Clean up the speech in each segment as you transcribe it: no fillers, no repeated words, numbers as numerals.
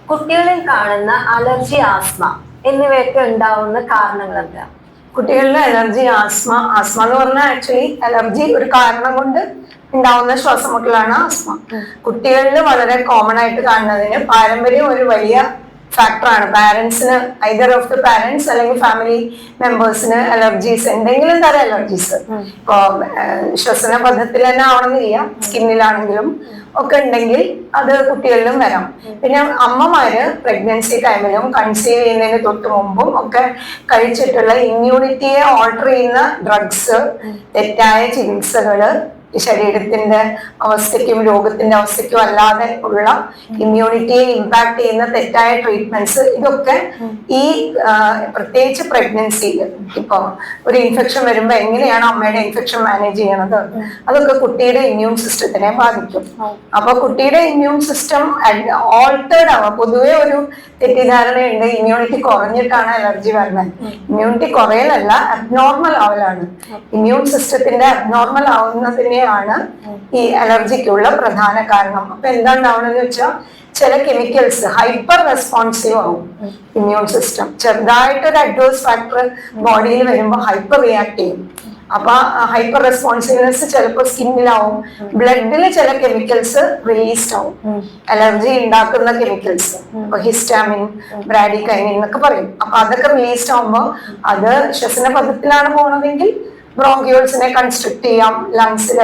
കുട്ടികളിൽ കാണുന്ന allergy, asthma എന്നിവയൊക്കെ ഉണ്ടാവുന്ന കാരണങ്ങൾ എന്താ? കുട്ടികളിലെ അലർജി, ആസ്മ എന്ന് പറഞ്ഞാൽ ആക്ച്വലി അലർജി ഒരു കാരണം കൊണ്ട് ഉണ്ടാവുന്ന ശ്വാസമുട്ടലാണ് ആസ്മ. കുട്ടികളിൽ വളരെ കോമൺ ആയിട്ട് കാണുന്നതിന് പാരമ്പര്യം ഒരു വലിയ ഫാക്ടറാണ്. പാരന്റ്സിന്, ഐദർ ഓഫ് ദ പാരന്റ്സ് അല്ലെങ്കിൽ ഫാമിലി മെമ്പേഴ്സിന് അലർജീസ്, എന്തെങ്കിലും തരം അലർജീസ്, ഇപ്പോ ശ്വസന പഥത്തിൽ തന്നെ ആവണമെന്നില്ല, സ്കിന്നിലാണെങ്കിലും ഒക്കെ ഉണ്ടെങ്കിൽ അത് കുട്ടികളിലും വരാം. പിന്നെ അമ്മമാര് പ്രഗ്നൻസി ടൈമിലും കൺസീവ് ചെയ്യുന്നതിന് തൊട്ട് മുമ്പും ഒക്കെ കഴിച്ചിട്ടുള്ള ഇമ്മ്യൂണിറ്റിയെ ഓൾട്ടർ ചെയ്യുന്ന ഡ്രഗ്സ്, തെറ്റായ ചികിത്സകള്, ശരീരത്തിന്റെ അവസ്ഥയ്ക്കും രോഗത്തിന്റെ അവസ്ഥയ്ക്കും അല്ലാതെ ഉള്ള ഇമ്മ്യൂണിറ്റിയെ ഇമ്പാക്ട് ചെയ്യുന്ന തെറ്റായ ട്രീറ്റ്മെന്റ്സ്, ഇതൊക്കെ ഈ പ്രത്യേകിച്ച് പ്രഗ്നൻസിയിൽ ഇപ്പൊ ഒരു ഇൻഫെക്ഷൻ വരുമ്പോൾ എങ്ങനെയാണ് അമ്മയുടെ ഇൻഫെക്ഷൻ മാനേജ് ചെയ്യണത്, അതൊക്കെ കുട്ടിയുടെ ഇമ്മ്യൂൺ സിസ്റ്റത്തിനെ ബാധിക്കും. അപ്പൊ കുട്ടിയുടെ ഇമ്മ്യൂൺ സിസ്റ്റം ഓൾട്ടേർഡ് ആവുക. പൊതുവെ ഒരു തെറ്റിദ്ധാരണയുണ്ട്, ഇമ്മ്യൂണിറ്റി കുറഞ്ഞിട്ടാണ് അലർജി വരുന്നത്. ഇമ്മ്യൂണിറ്റി കുറയലല്ല, അബ്നോർമൽ ആവലാണ്. ഇമ്മ്യൂൺ സിസ്റ്റത്തിന്റെ അബ്നോർമൽ ആവുന്നതിനെ ആണ് ഈ അലർജിക്കുള്ള പ്രധാന കാരണം. അപ്പൊ എന്താണ്ടാവണമെന്ന് വെച്ചാൽ ചില കെമിക്കൽസ് ഹൈപ്പർ റെസ്പോൺസീവ് ആവും. ഇമ്മ്യൂൺ സിസ്റ്റം ചെറുതായിട്ടൊരു അഡ്വേഴ്സ് ഫാക്ടർ ബോഡിയിൽ വരുമ്പോൾ ഹൈപ്പർ റിയാക്ട് ചെയ്യും. അപ്പൊ ഹൈപ്പർ റെസ്പോൺസീവ്നെസ് ചിലപ്പോൾ സ്കിന്നിലാവും, ബ്ലഡിൽ ചില കെമിക്കൽസ് റിലീസ്ഡ് ആവും, അലർജി ഉണ്ടാക്കുന്ന കെമിക്കൽസ്, ഇപ്പൊ ഹിസ്റ്റാമിൻ, ബ്രാഡിക്കൈനിൻ എന്നൊക്കെ പറയും. അപ്പൊ അതൊക്കെ റിലീസ്ഡ് ആവുമ്പോൾ അത് ശ്വസന പഥത്തിലാണ് പോണതെങ്കിൽ ബ്രോങ്കിയോൾസിനെ കൺസ്ട്രിക്ട് ചെയ്യാം, ലങ്സിൽ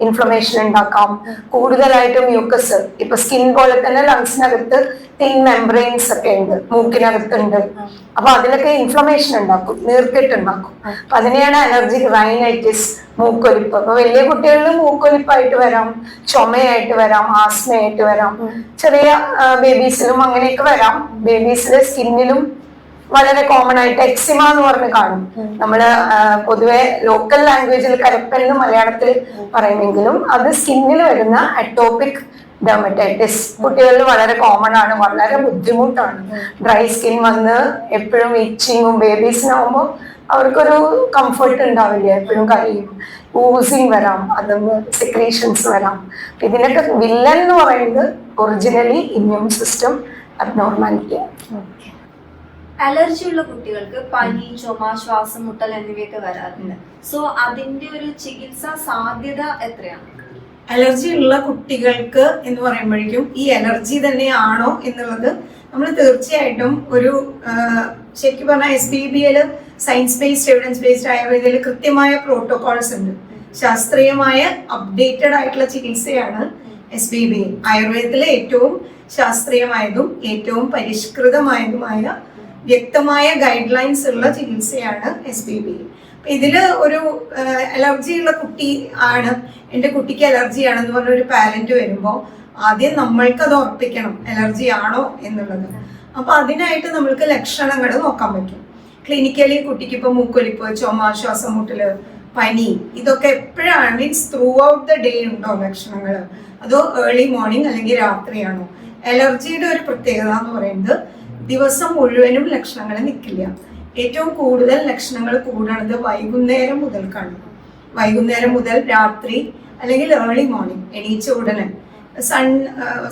ഇൻഫ്ലമേഷൻ ഉണ്ടാക്കാം, കൂടുതലായിട്ട് മ്യൂക്കസ്, ഇപ്പൊ സ്കിൻ പോലെ തന്നെ ലങ്സിനകത്ത് തിൻ മെംബ്രെയിൻസ് ഒക്കെ ഉണ്ട്, മൂക്കിനകത്തുണ്ട്. അപ്പൊ അതിലൊക്കെ ഇൻഫ്ലമേഷൻ ഉണ്ടാക്കും, നീർക്കെട്ടുണ്ടാക്കും. അപ്പൊ അതിനെയാണ് അലർജിക് റൈനൈറ്റിസ്, മൂക്കൊലിപ്പ്. അപ്പൊ വലിയ കുട്ടികളിൽ മൂക്കൊലിപ്പായിട്ട് വരാം, ചുമയായിട്ട് വരാം, ആസ്മയായിട്ട് വരാം. ചെറിയ ബേബീസിലും അങ്ങനെയൊക്കെ വരാം. ബേബീസിലെ സ്കിന്നിലും വളരെ കോമൺ ആയിട്ട് എക്സിമ എന്ന് പറഞ്ഞ് കാണും. നമ്മള് പൊതുവെ ലോക്കൽ ലാംഗ്വേജിൽ കരപ്പൻ എന്ന് മലയാളത്തിൽ പറയുമെങ്കിലും അത് സ്കിന്നിൽ വരുന്ന അറ്റോപിക് ഡെർമറ്റൈറ്റിസ് കുട്ടികളിൽ വളരെ കോമൺ ആണ്, വളരെ ബുദ്ധിമുട്ടാണ്. ഡ്രൈ സ്കിൻ വന്ന് എപ്പോഴും ഇച്ചിങ്ങും, ബേബീസിനാവുമ്പോൾ അവർക്കൊരു കംഫർട്ട് ഉണ്ടാവില്ല, എപ്പോഴും കരയും, ഊസിങ് വരാം, അതൊന്ന് സെക്രീഷൻസ് വരാം. ഇതിനൊക്കെ വില്ലൻ എന്ന് പറയുന്നത് ഒറിജിനലി ഇമ്മ്യൂൺ സിസ്റ്റം അബ്നോർമാലിറ്റിയാണ്. അലർജി ഉള്ള കുട്ടികൾക്ക് പനി, ചുമ, ശ്വാസം മുട്ടൽ എന്നിവയൊക്കെ വരാറുണ്ട്. സോ അതിന്റെ ഒരു ചികിത്സാ സാധ്യത എത്രയാണ്? അലർജി ഉള്ള കുട്ടികൾക്ക് എന്ന് പറയുമ്പോഴേക്കും ഈ അലർജി തന്നെയാണോ എന്നുള്ളത് നമ്മൾ തീർച്ചയായിട്ടും ഒരു ശരിക്കും പറഞ്ഞാൽ SBBL, science based evidence based ആയുർവേദയിൽ കൃത്യമായ പ്രോട്ടോകോൾസ് ഉണ്ട്. ശാസ്ത്രീയമായ അപ്ഡേറ്റഡ് ആയിട്ടുള്ള ചികിത്സയാണ് SBBL. ആയുർവേദത്തിലെ ഏറ്റവും ശാസ്ത്രീയമായതും ഏറ്റവും പരിഷ്കൃതമായതുമായ വ്യക്തമായ ഗൈഡ് ലൈൻസ് ഉള്ള ചികിത്സയാണ് SBBL. ഇതില് ഒരു അലർജി ഉള്ള കുട്ടി ആണ്, എൻ്റെ കുട്ടിക്ക് അലർജി ആണെന്ന് പറഞ്ഞ ഒരു പാരന്റ് വരുമ്പോൾ ആദ്യം നമ്മൾക്ക് അത് ഉറപ്പിക്കണം അലർജി ആണോ എന്നുള്ളത്. അപ്പൊ അതിനായിട്ട് നമ്മൾക്ക് ലക്ഷണങ്ങൾ നോക്കാൻ പറ്റും. ക്ലിനിക്കലി കുട്ടിക്ക് ഇപ്പൊ മൂക്കൊലിപ്പ്, ചുമ, ശ്വാസം മുട്ടല്, പനി, ഇതൊക്കെ എപ്പോഴാണ്, means through out the day ഉണ്ടോ ലക്ഷണങ്ങൾ, അതോ ഏർലി മോർണിംഗ് അല്ലെങ്കിൽ രാത്രിയാണോ? അലർജിയുടെ ഒരു പ്രത്യേകത എന്ന് പറയുന്നത് ദിവസം മുഴുവനും ലക്ഷണങ്ങൾ നിൽക്കില്ല. ഏറ്റവും കൂടുതൽ ലക്ഷണങ്ങൾ കൂടുന്നത് വൈകുന്നേരം മുതൽക്കാണ്. വൈകുന്നേരം മുതൽ രാത്രി അല്ലെങ്കിൽ ഏർലി മോർണിംഗ് എണീച്ച ഉടനെ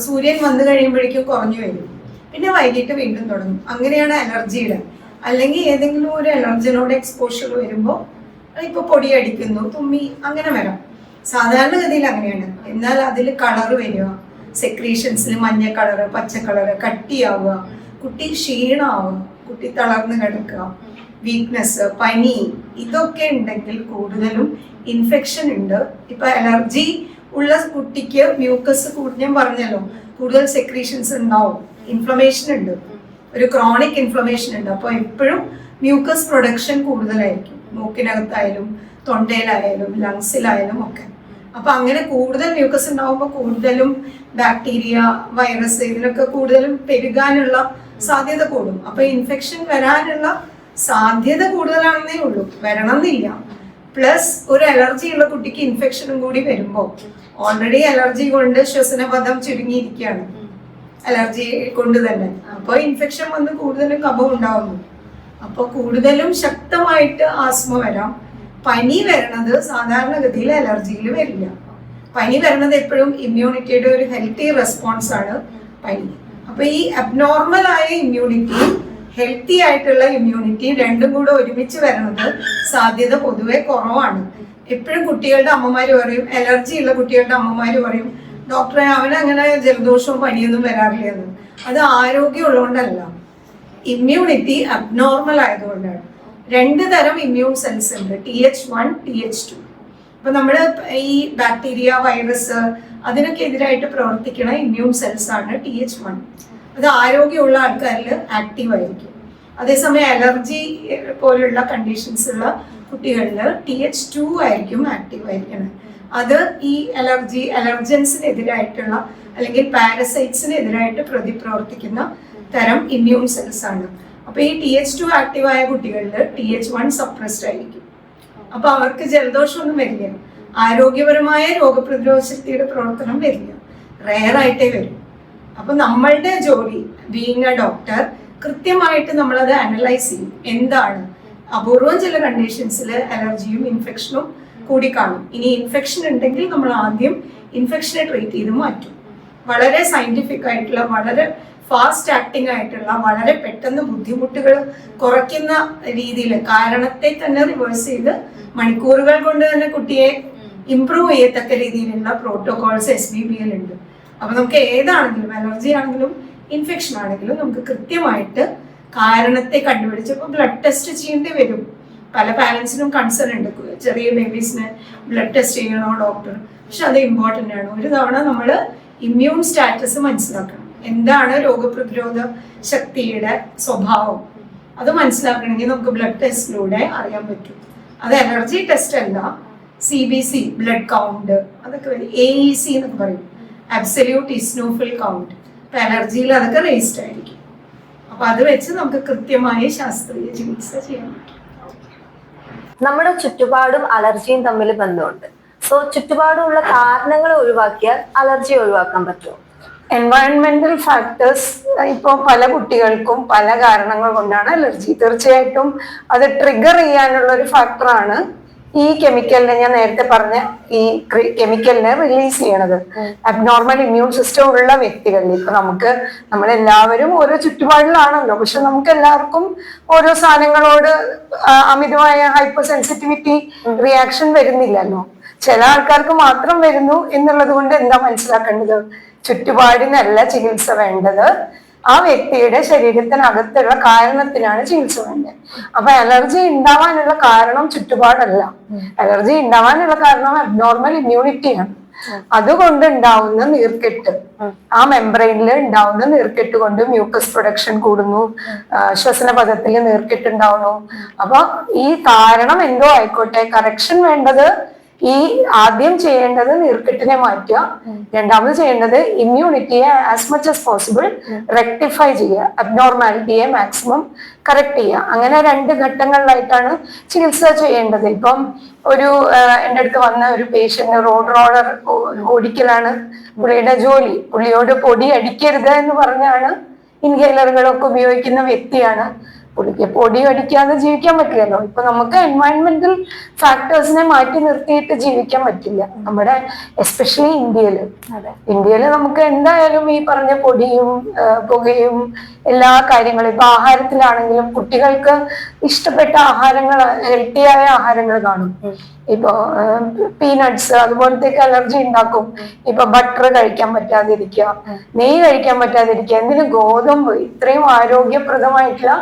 സൂര്യൻ വന്നു കഴിയുമ്പോഴേക്കും കുറഞ്ഞു വരും, പിന്നെ വൈകിട്ട് വീണ്ടും തുടങ്ങും. അങ്ങനെയാണ് അലർജിയുടെ. അല്ലെങ്കിൽ ഏതെങ്കിലും ഒരു അലർജനോട് എക്സ്പോഷർ വരുമ്പോൾ ഇപ്പൊ പൊടി അടിക്കുന്നു, തുമ്മി, അങ്ങനെ വരാം. സാധാരണഗതിയിൽ അങ്ങനെയാണ്. എന്നാൽ അതിൽ കളർ വരിക, സെക്രീഷൻസിൽ മഞ്ഞ കളറ്, പച്ച കളറ്, കട്ടിയാവുക, കുട്ടി ക്ഷീണമാവുക, കുട്ടി തളർന്ന് കിടക്കുക, വീക്ക്നെസ്, പനി, ഇതൊക്കെ ഉണ്ടെങ്കിൽ കൂടുതലും ഇൻഫെക്ഷൻ ഉണ്ട്. ഇപ്പൊ അലർജി ഉള്ള കുട്ടിക്ക് മ്യൂക്കസ് ഞാൻ പറഞ്ഞല്ലോ, കൂടുതൽ സെക്രീഷൻസ് ഉണ്ടാവും, ഇൻഫ്ലമേഷൻ ഉണ്ട്, ഒരു ക്രോണിക് ഇൻഫ്ലമേഷൻ ഉണ്ട്. അപ്പൊ എപ്പോഴും മ്യൂക്കസ് പ്രൊഡക്ഷൻ കൂടുതലായിരിക്കും, മൂക്കിനകത്തായാലും തൊണ്ടയിലായാലും ലങ്സിലായാലും ഒക്കെ. അപ്പൊ അങ്ങനെ കൂടുതൽ മ്യൂക്കസ് ഉണ്ടാവുമ്പോൾ കൂടുതലും ബാക്ടീരിയ, വൈറസ്, ഇതിനൊക്കെ കൂടുതലും പെരുകാനുള്ള സാധ്യത കൂടും. അപ്പൊ ഇൻഫെക്ഷൻ വരാനുള്ള സാധ്യത കൂടുതലാണെന്നേ ഉള്ളൂ, വരണമെന്നില്ല. പ്ലസ് ഒരു അലർജി ഉള്ള കുട്ടിക്ക് ഇൻഫെക്ഷനും കൂടി വരുമ്പോൾ ഓൾറെഡി അലർജി കൊണ്ട് ശ്വസനപഥം ചുരുങ്ങിയിരിക്കുകയാണ്, അലർജി കൊണ്ട് തന്നെ. അപ്പൊ ഇൻഫെക്ഷൻ വന്ന് കൂടുതലും കഫം ഉണ്ടാവുന്നു. അപ്പൊ കൂടുതലും ശക്തമായിട്ട് ആസ്മ വരാം. പനി വരണത് സാധാരണഗതിയിൽ അലർജിയിൽ വരില്ല. പനി വരണത് എപ്പോഴും ഇമ്മ്യൂണിറ്റിയുടെ ഒരു ഹെൽത്തി റെസ്പോൺസ് ആണ് പനി. അപ്പൊ അപ്പൊ ഈ അബ്നോർമൽ ആയ ഇമ്മ്യൂണിറ്റിയും ഹെൽത്തി ആയിട്ടുള്ള ഇമ്മ്യൂണിറ്റിയും രണ്ടും കൂടെ ഒരുമിച്ച് വരുന്നത് സാധ്യത പൊതുവെ കുറവാണ്. എപ്പോഴും കുട്ടികളുടെ അമ്മമാര് പറയും, അലർജി ഉള്ള കുട്ടികളുടെ അമ്മമാര് പറയും, ഡോക്ടറെ അവനങ്ങനെ ജലദോഷവും പനിയൊന്നും വരാറില്ലെന്ന്. അത് ആരോഗ്യമുള്ളതുകൊണ്ടല്ല, ഇമ്മ്യൂണിറ്റി അബ്നോർമൽ ആയതുകൊണ്ടാണ്. 2 തരം ഇമ്മ്യൂൺ സെൽസ് ഉണ്ട്, TH1, TH2. അപ്പൊ നമ്മള് ഈ ബാക്ടീരിയ, വൈറസ് അതിനൊക്കെ എതിരായിട്ട് പ്രവർത്തിക്കുന്ന ഇമ്മ്യൂൺ സെൽസ് ആണ് TH1. അത് ആരോഗ്യമുള്ള ആൾക്കാരിൽ ആക്റ്റീവ് ആയിരിക്കും. അതേസമയം അലർജി പോലുള്ള കണ്ടീഷൻസ് ഉള്ള കുട്ടികളിൽ TH2 ആയിരിക്കും ആക്റ്റീവ് ആയിരിക്കുന്നത്. അത് ഈ അലർജൻസിനെതിരായിട്ടുള്ള അല്ലെങ്കിൽ പാരസൈറ്റ്സിനെതിരായിട്ട് പ്രതിപ്രവർത്തിക്കുന്ന തരം ഇമ്മ്യൂൺ സെൽസ് ആണ്. അപ്പൊ ഈ TH2 ആക്റ്റീവ് ആയ കുട്ടികളിൽ TH1 സപ്രസ്ഡ് ആയിരിക്കും. അപ്പൊ അവർക്ക് ജലദോഷമൊന്നും വരില്ല, ആരോഗ്യപരമായ രോഗപ്രതിരോധ ശക്തിയുടെ പ്രവർത്തനം വരില്ല, റെയർ ആയിട്ടേ വരും. അപ്പൊ നമ്മളുടെ ജോലി ബീയിങ് എ ഡോക്ടർ കൃത്യമായിട്ട് നമ്മളത് അനലൈസ് ചെയ്യും. എന്താണ് അപൂർവം ചില കണ്ടീഷൻസിൽ അലർജിയും ഇൻഫെക്ഷനും കൂടി കാണും. ഇനി ഇൻഫെക്ഷൻ ഉണ്ടെങ്കിൽ നമ്മൾ ആദ്യം ഇൻഫെക്ഷനെ ട്രീറ്റ് ചെയ്ത് മാറ്റും. വളരെ സയന്റിഫിക് ആയിട്ടുള്ള, വളരെ ഫാസ്റ്റ് ആക്ടിങ് ആയിട്ടുള്ള, വളരെ പെട്ടെന്ന് ബുദ്ധിമുട്ടുകൾ കുറയ്ക്കുന്ന രീതിയിൽ കാരണത്തെ തന്നെ റിവേഴ്സ് ചെയ്ത് മണിക്കൂറുകൾ കൊണ്ട് തന്നെ കുട്ടിയെ ഇംപ്രൂവ് ചെയ്യത്തക്ക രീതിയിലുള്ള പ്രോട്ടോകോൾസ് SBBL ഉണ്ട്. അപ്പൊ നമുക്ക് ഏതാണെങ്കിലും, അലർജി ആണെങ്കിലും ഇൻഫെക്ഷൻ ആണെങ്കിലും, നമുക്ക് കൃത്യമായിട്ട് കാരണത്തെ കണ്ടുപിടിച്ച് ഇപ്പൊ ബ്ലഡ് ടെസ്റ്റ് ചെയ്യേണ്ടി വരും. പല പാരന്റ്സിനും കൺസേൺ ഉണ്ട്, ചെറിയ ബേബീസിന് ബ്ലഡ് ടെസ്റ്റ് ചെയ്യണോ ഡോക്ടർ. പക്ഷെ അത് ഇമ്പോർട്ടൻ്റ് ആണ്. ഒരു തവണ നമ്മൾ ഇമ്മ്യൂൺ സ്റ്റാറ്റസ് മനസ്സിലാക്കണം. എന്താണ് രോഗപ്രതിരോധ ശക്തിയുടെ സ്വഭാവം, അത് മനസ്സിലാക്കണമെങ്കിൽ നമുക്ക് ബ്ലഡ് ടെസ്റ്റിലൂടെ അറിയാൻ പറ്റും. അത് അലർജി ടെസ്റ്റ് അല്ല, CBC ബ്ലഡ് കൗണ്ട്, അതൊക്കെ AEC എന്നൊക്കെ പറയും, അബ്സല്യൂട്ട് ഇസ്നോഫിൽ കൗണ്ട്. ഇപ്പൊ അലർജിയിൽ അതൊക്കെ റേസ്ഡ് ആയിരിക്കും. അപ്പൊ അത് വെച്ച് നമുക്ക് കൃത്യമായ ശാസ്ത്രീയ ചികിത്സ ചെയ്യാൻ പറ്റും. നമ്മുടെ ചുറ്റുപാടും അലർജിയും തമ്മിൽ ബന്ധമുണ്ട്. സോ ചുറ്റുപാടുമുള്ള കാരണങ്ങൾ ഒഴിവാക്കിയാൽ അലർജി ഒഴിവാക്കാൻ പറ്റുമോ? എൻവയൺമെന്റൽ ഫാക്ടേഴ്സ് ഇപ്പോൾ പല കുട്ടികൾക്കും പല കാരണങ്ങൾ കൊണ്ടാണ് അലർജി. തീർച്ചയായിട്ടും അത് ട്രിഗർ ചെയ്യാനുള്ള ഒരു ഫാക്ടറാണ് ഈ കെമിക്കലിനെ, ഞാൻ നേരത്തെ പറഞ്ഞ ഈ കെമിക്കലിനെ റിലീസ് ചെയ്യണത്. അബ്നോർമൽ ഇമ്മ്യൂൺ സിസ്റ്റം ഉള്ള വ്യക്തികളിൽ, ഇപ്പൊ നമ്മളെല്ലാവരും ഓരോ ചുറ്റുപാടിലാണല്ലോ, പക്ഷെ നമുക്ക് എല്ലാവർക്കും ഓരോ സാധനങ്ങളോട് അമിതമായ ഹൈപ്പർ സെൻസിറ്റിവിറ്റി റിയാക്ഷൻ വരുന്നില്ലല്ലോ. ചില ആൾക്കാർക്ക് മാത്രം വരുന്നു എന്നുള്ളത് കൊണ്ട് എന്താ മനസ്സിലാക്കേണ്ടത്? ചുറ്റുപാടിനല്ല ചികിത്സ വേണ്ടത്, ആ വ്യക്തിയുടെ ശരീരത്തിനകത്തുള്ള കാരണത്തിനാണ് ചികിത്സ വേണ്ടത്. അപ്പൊ അലർജി ഉണ്ടാവാനുള്ള കാരണം ചുറ്റുപാടല്ല, അലർജി ഉണ്ടാവാനുള്ള കാരണം അബ്നോർമൽ ഇമ്മ്യൂണിറ്റിയാണ്. അതുകൊണ്ട് ഉണ്ടാവുന്ന നീർക്കെട്ട്, ആ മെംബ്രെയിനിൽ ഉണ്ടാവുന്ന നീർക്കെട്ട് കൊണ്ട് മ്യൂക്കസ് പ്രൊഡക്ഷൻ കൂടുന്നു, ശ്വസന പദത്തിൽ നീർക്കെട്ട് ഉണ്ടാവുന്നു. അപ്പൊ ഈ കാരണം എന്തോ ആയിക്കോട്ടെ, കറക്ഷൻ വേണ്ടത് ഈ ആദ്യം ചെയ്യേണ്ടത് നീർക്കെട്ടിനെ മാറ്റുക, രണ്ടാമത് ചെയ്യേണ്ടത് ഇമ്മ്യൂണിറ്റിയെ as much as possible rectify ചെയ്യുക, അബ്നോർമാലിറ്റിയെ മാക്സിമം കറക്റ്റ് ചെയ്യുക. അങ്ങനെ 2 ഘട്ടങ്ങളിലായിട്ടാണ് ചികിത്സ ചെയ്യേണ്ടത്. ഇപ്പം എൻ്റെ അടുത്ത് വന്ന ഒരു പേഷ്യന്റ് റോഡ് റോളർ ഓടിക്കലാണ് പുള്ളിയുടെ ജോലി. പുള്ളിയോട് പൊടി അടിക്കരുത് എന്ന് പറഞ്ഞാണ് ഇൻഹേലറുകളൊക്കെ ഉപയോഗിക്കുന്ന വ്യക്തിയാണ്. പുള്ളിക്ക് പൊടി അടിക്കാതെ ജീവിക്കാൻ പറ്റില്ലല്ലോ. ഇപ്പൊ നമുക്ക് എൻവയൺമെന്റൽ ഫാക്ടേഴ്സിനെ മാറ്റി നിർത്തിയിട്ട് ജീവിക്കാൻ പറ്റില്ല. നമ്മുടെ എസ്പെഷ്യലി ഇന്ത്യയില് നമുക്ക് എന്തായാലും ഈ പറഞ്ഞ പൊടിയും പുകയും എല്ലാ കാര്യങ്ങളും, ഇപ്പൊ ആഹാരത്തിലാണെങ്കിലും കുട്ടികൾക്ക് ഇഷ്ടപ്പെട്ട ആഹാരങ്ങൾ, ഹെൽത്തിയായ ആഹാരങ്ങൾ കാണും. ഇപ്പൊ പീനട്സ് അതുപോലത്തേക്ക് അലർജി ഉണ്ടാക്കും. ഇപ്പൊ ബട്ടർ കഴിക്കാൻ പറ്റാതിരിക്കുക, നെയ്യ് കഴിക്കാൻ പറ്റാതിരിക്കുക, എന്തിന് ഗോതമ്പ്, ഇത്രയും ആരോഗ്യപ്രദമായിട്ടുള്ള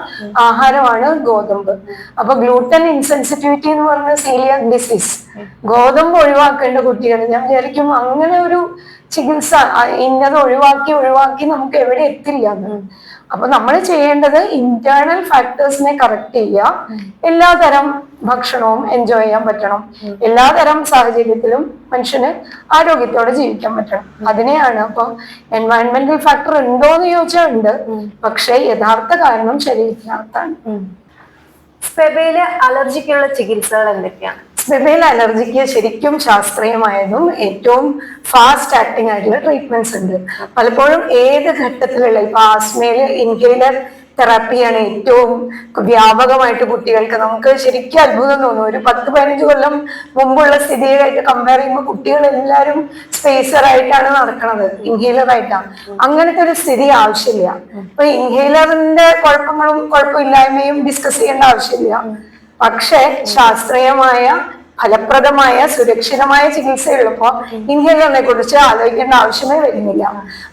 ആഹാരമാണ് ഗോതമ്പ്. അപ്പൊ ഗ്ലൂട്ടൻ ഇൻസെൻസിറ്റിവിറ്റി എന്ന് പറഞ്ഞ സീലിയാക് ഡിസീസ്, ഗോതമ്പ് ഒഴിവാക്കേണ്ട കുട്ടികൾ, ഞാൻ വിചാരിക്കും അങ്ങനെ ഒരു ചികിത്സ ഇന്നത് ഒഴിവാക്കി നമുക്ക് എവിടെ എത്തില്ല. അപ്പൊ നമ്മൾ ചെയ്യേണ്ടത് ഇന്റേണൽ ഫാക്ടേഴ്സിനെ കറക്റ്റ് ചെയ്യുക, എല്ലാതരം ഭക്ഷണവും എൻജോയ് ചെയ്യാൻ പറ്റണം, എല്ലാതരം സാഹചര്യത്തിലും മനുഷ്യന് ആരോഗ്യത്തോടെ ജീവിക്കാൻ പറ്റണം. അതിനെയാണ്. അപ്പൊ എൻവയൺമെന്റൽ ഫാക്ടർ ഉണ്ടോന്ന് ചോദിച്ചാൽ ഉണ്ട്, പക്ഷെ യഥാർത്ഥ കാരണം ശരീരത്തിനകത്താണ്. സ്പെബയിലെ അലർജിക്കുള്ള ചികിത്സകൾ എന്തൊക്കെയാണ്? സ്പെബയിൽ അലർജിക്ക് ശരിക്കും ശാസ്ത്രീയമായതും ഏറ്റവും ഫാസ്റ്റ് ആക്ടിങ് ആയിട്ടുള്ള ട്രീറ്റ്മെന്റ്സ് ഉണ്ട്. പലപ്പോഴും ഏത് ഘട്ടത്തിലുള്ള, ഇപ്പൊ ആസ്മയില് ഇൻഹേലർ തെറാപ്പിയാണ് ഏറ്റവും വ്യാപകമായിട്ട് കുട്ടികൾക്ക്. നമുക്ക് ശരിക്കും അത്ഭുതം തോന്നും. ഒരു 10-15 കൊല്ലം മുമ്പുള്ള സ്ഥിതിയായിട്ട് കമ്പയർ ചെയ്യുമ്പോൾ കുട്ടികൾ എല്ലാവരും സ്പേസർ ആയിട്ടാണ് നടക്കുന്നത്, ഇൻഹേലർ ആയിട്ടാണ്. അങ്ങനത്തെ ഒരു സ്ഥിതി ആവശ്യമില്ല. അപ്പൊ ഇൻഹേലറിന്റെ കുഴപ്പമില്ലായ്മയും ഡിസ്കസ് ചെയ്യേണ്ട ആവശ്യമില്ല. പക്ഷെ ശാസ്ത്രീയമായ ഫലപ്രദമായ സുരക്ഷിതമായ ചികിത്സയുള്ളപ്പോൾ ഇൻഹേലറിനെ കുറിച്ച് ആലോചിക്കേണ്ട ആവശ്യമേ വരുന്നില്ല.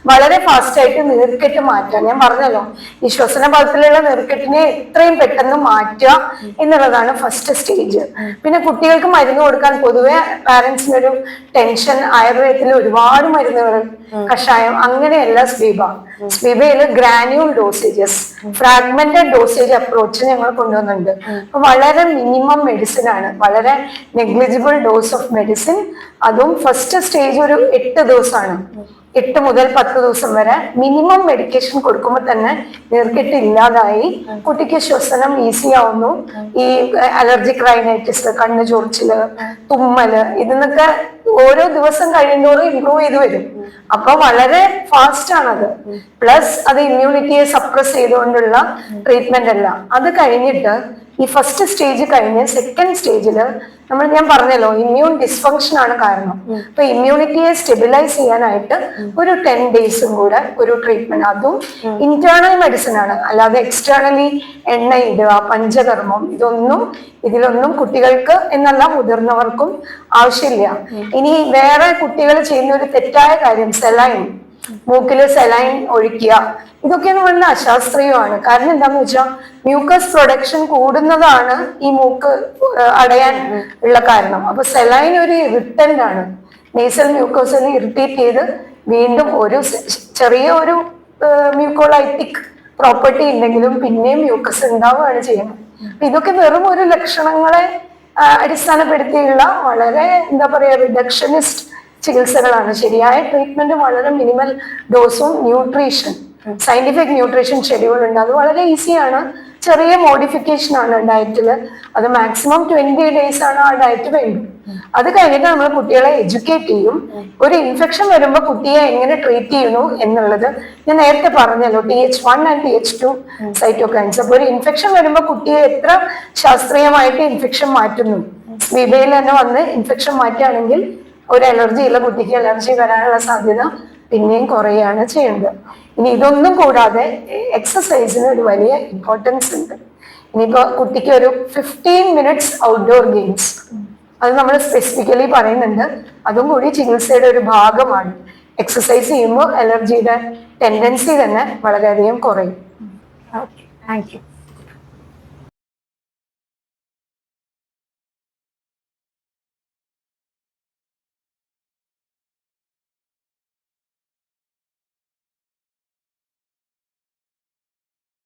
വളരെ ഫാസ്റ്റ് ആയിട്ട് നീർക്കെട്ട് മാറ്റാം. ഞാൻ പറഞ്ഞല്ലോ, ഈ ശ്വസന പദത്തിലുള്ള നീർക്കെട്ടിനെ എത്രയും പെട്ടെന്ന് മാറ്റുക എന്നുള്ളതാണ് ഫസ്റ്റ് സ്റ്റേജ്. പിന്നെ കുട്ടികൾക്ക് മരുന്ന് കൊടുക്കാൻ പൊതുവെ പാരന്റ്സിനൊരു ടെൻഷൻ. ആയുർവേദത്തിൽ ഒരുപാട് മരുന്നുകൾ, കഷായം, അങ്ങനെയല്ല സ്പീബയില് granule dosages, fragmented dosage approach ഞങ്ങൾ കൊണ്ടുവന്നുണ്ട്. അപ്പൊ വളരെ മിനിമം മെഡിസിൻ ആണ്, വളരെ നെഗ്ലിജിബിൾ ഡോസ് ഓഫ് മെഡിസിൻ. അതും ഫസ്റ്റ് സ്റ്റേജ് ഒരു 8 ദിവസമാണ്. 8 മുതൽ 10 ദിവസം വരെ മിനിമം മെഡിക്കേഷൻ കൊടുക്കുമ്പോൾ തന്നെ നീർക്കെട്ട് ഇല്ലാതായി കുട്ടിക്ക് ശ്വസനം ഈസി ആവുന്നു. ഈ അലർജിക് റൈനൈറ്റിസ്, കണ്ണ് ചൊറിച്ചില്, തുമ്മല്, ഇതിന്നൊക്കെ ഓരോ ദിവസം കഴിയുന്നതോറും ഇംപ്രൂവ് ചെയ്ത് വരും. അപ്പൊ വളരെ ഫാസ്റ്റ് ആണത്. പ്ലസ് അത് ഇമ്മ്യൂണിറ്റിയെ സപ്രസ് ചെയ്തുകൊണ്ടുള്ള ട്രീറ്റ്മെന്റ് അല്ല. അത് കഴിഞ്ഞിട്ട് ഈ ഫസ്റ്റ് സ്റ്റേജ് കഴിഞ്ഞ് സെക്കൻഡ് സ്റ്റേജില് ഞാൻ പറഞ്ഞല്ലോ, ഇമ്മ്യൂൺ ഡിസ്ഫങ്ഷൻ ആണ് കാരണം. അപ്പൊ ഇമ്മ്യൂണിറ്റിയെ സ്റ്റെബിലൈസ് ചെയ്യാനായിട്ട് ഒരു 10 ഡേയ്സും കൂടെ ഒരു ട്രീറ്റ്മെന്റ്. അതും ഇന്റേണൽ മെഡിസിൻ ആണ്, അല്ലാതെ എക്സ്റ്റേണലി എണ്ണ ഇടുക, പഞ്ചകർമ്മം, ഇതിലൊന്നും കുട്ടികൾക്ക് എന്നല്ല മുതിർന്നവർക്കും ആവശ്യമില്ല. ഇനി വേറെ കുട്ടികൾ ചെയ്യുന്ന ഒരു തെറ്റായ കാര്യം, സെലൈൻ, മൂക്കില് സെലൈൻ ഒഴിക്കുക, ഇതൊക്കെ എന്ന് പറഞ്ഞാൽ അശാസ്ത്രീയമാണ്. കാരണം എന്താന്ന് വെച്ചാൽ മ്യൂക്കസ് പ്രൊഡക്ഷൻ കൂടുന്നതാണ് ഈ മൂക്ക് അടയാൻ ഉള്ള കാരണം. അപ്പൊ സെലൈൻ ഒരു ഇറിറ്റന്റ് ആണ്. നേസൽ മ്യൂക്കോസിനെ ഇറിറ്റേറ്റ് ചെയ്ത് വീണ്ടും ഒരു ചെറിയ ഒരു മ്യൂക്കോളൈറ്റിക് പ്രോപ്പർട്ടി ഉണ്ടെങ്കിലും പിന്നെയും മ്യൂക്കസ് ഉണ്ടാവുകയാണ് ചെയ്യുന്നത്. അപ്പൊ ഇതൊക്കെ വെറും ഒരു ലക്ഷണങ്ങളെ അടിസ്ഥാനപ്പെടുത്തിയുള്ള വളരെ റിഡക്ഷനിസ്റ്റ് ചികിത്സകളാണ്. ശരിയായ ട്രീറ്റ്മെന്റ് വളരെ മിനിമൽ ഡോസും ന്യൂട്രീഷൻ, സയന്റിഫിക് ന്യൂട്രീഷൻ ഷെഡ്യൂൾ ഉണ്ട്. അത് വളരെ ഈസിയാണ്. ചെറിയ മോഡിഫിക്കേഷൻ ആണ് ഡയറ്റില്. അത് മാക്സിമം 20 ഡേയ്സ് ആണ് ആ ഡയറ്റ് വേണ്ടത്. അത് കഴിഞ്ഞിട്ട് നമ്മൾ കുട്ടികളെ എഡ്യൂക്കേറ്റ് ചെയ്യും. ഒരു ഇൻഫെക്ഷൻ വരുമ്പോൾ കുട്ടിയെ എങ്ങനെ ട്രീറ്റ് ചെയ്യുന്നു എന്നുള്ളത് ഞാൻ നേരത്തെ പറഞ്ഞല്ലോ, TH1 ആൻഡ് TH2 സൈറ്റോകൈൻസ്. അപ്പൊ ഒരു ഇൻഫെക്ഷൻ വരുമ്പോൾ കുട്ടിയെ എത്ര ശാസ്ത്രീയമായിട്ട് ഇൻഫെക്ഷൻ മാറ്റുന്നു. സ്പീബയിൽ തന്നെ വന്ന് ഇൻഫെക്ഷൻ മാറ്റുകയാണെങ്കിൽ ഒരു അലർജി ഉള്ള കുട്ടിക്ക് അലർജി വരാനുള്ള സാധ്യത പിന്നെയും കുറയാണ് ചെയ്യേണ്ടത്. ഇനി ഇതൊന്നും കൂടാതെ എക്സസൈസിന് ഒരു വലിയ ഇമ്പോർട്ടൻസ് ഉണ്ട്. ഇനിയിപ്പോ കുട്ടിക്ക് ഒരു 15 മിനിറ്റ്സ് ഔട്ട്ഡോർ ഗെയിംസ്, അത് നമ്മൾ സ്പെസിഫിക്കലി പറയുന്നുണ്ട്. അതും കൂടി ചികിത്സയുടെ ഒരു ഭാഗമാണ്. എക്സസൈസ് ചെയ്യുമ്പോൾ അലർജിയുടെ ടെൻഡൻസി തന്നെ വളരെയധികം കുറയും. Okay, thank you.